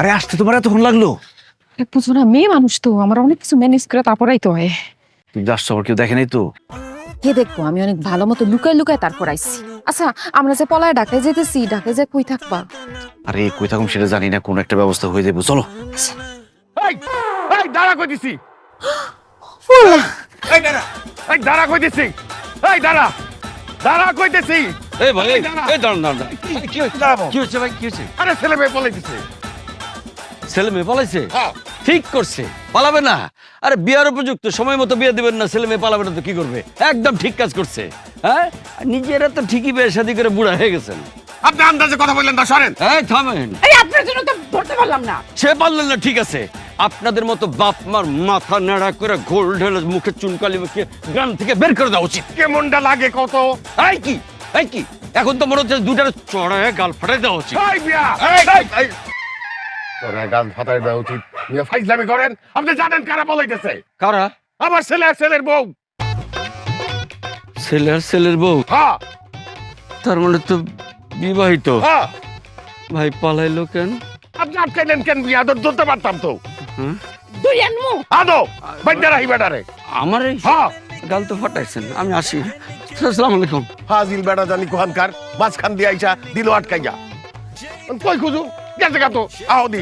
আরে আসতে তোমার এতক্ষণ লাগলো? বুঝো না, মেয়ে মানুষ তো, আমার অনেক কিছু ম্যানেজ করে তারপরাই তো হয়। তুমি যাচ্ছ, আবার কেউ দেখে নাই তো? কে দেখবো, আমি অনেক ভালো মতো লুকায় লুকায় তারপর আইছি। আচ্ছা, আমরা যে পলায় ঢাকায় যেতেছি, ঢাকায় যে কই থাকবা? আরে কই থাকুম সেটা জানি না, কোন একটা ব্যবস্থা হয়ে যাবে, চলো। এই এই দাঁড়া কইতেছি, এই দাঁড়া, এই দাঁড়া কইতেছি, এই দাঁড়া, দাঁড়া কইতেছি। এই ভাই, এই দাঁড়া। এই দাঁড়ান দাঁড়ান। কি হয়েছে দাঁড়াবো? কি হচ্ছে ভাই, কি হচ্ছে? আরে ছেলে মেয়ে পলাইতেছে। ছেলে মেয়ে পালাইছে? হ্যাঁ। ঠিক করছে, পালাবে না। আরে বিয়ার উপযুক্ত সময় মতো বিয়ে দিবেন না, ছেলে মেয়ে পালাবে না তো কি করবে? একদম ঠিক কাজ করছে। হ্যাঁ, নিজেরা তো ঠিকই বিয়ে শাদী করে বুড়া হয়ে গেছেন। আপনি আন্দাজে কথা বললেন না, সরেন। এই থামেন। এই আপনার জন্য তো ধরতে পারলাম না। সে পারলেন না, ঠিক আছে। আপনাদের মতো বাপ মার মাথা নাড়া করে ঘোল ঢেলে মুখে চুনকালি মেখে গ্রাম থেকে বের করে দেওয়া উচিত। কেমনটা লাগে কত? এই কি, এই কি, এখন তো মনে হচ্ছে দুটার চড়ায় গাল ফাটাই দেওয়া উচিত। এই বিয়া, এই তোরা গান ফাটাই দেওয়া উচিত। মিয়া ফাইজলামি করেন। আপনি জানেন কারা বলাইতেছে? কারা? আমার ছেলে আর ছেলের বউ। ছেলে আর ছেলের বউ? হ্যাঁ তার মানে তো বিবাহিত। হ্যাঁ। ভাই পালাইলো কেন? আপনি আটকাইলেন কেন? বিয়া ধরতে পারতাম তো। দুই আনমু। আদো বাইন্দা রাহি বেটারে। আমার এই হ্যাঁ গাল তো ফাটাইছেন, আমি আসি। আসসালামু আলাইকুম। ফাজিল বেটা জানি কোহানকার মাঝখান দিয়ে আইসা দিল আটকাইয়া। কই খুঁজু গেছে গা তো আও দি।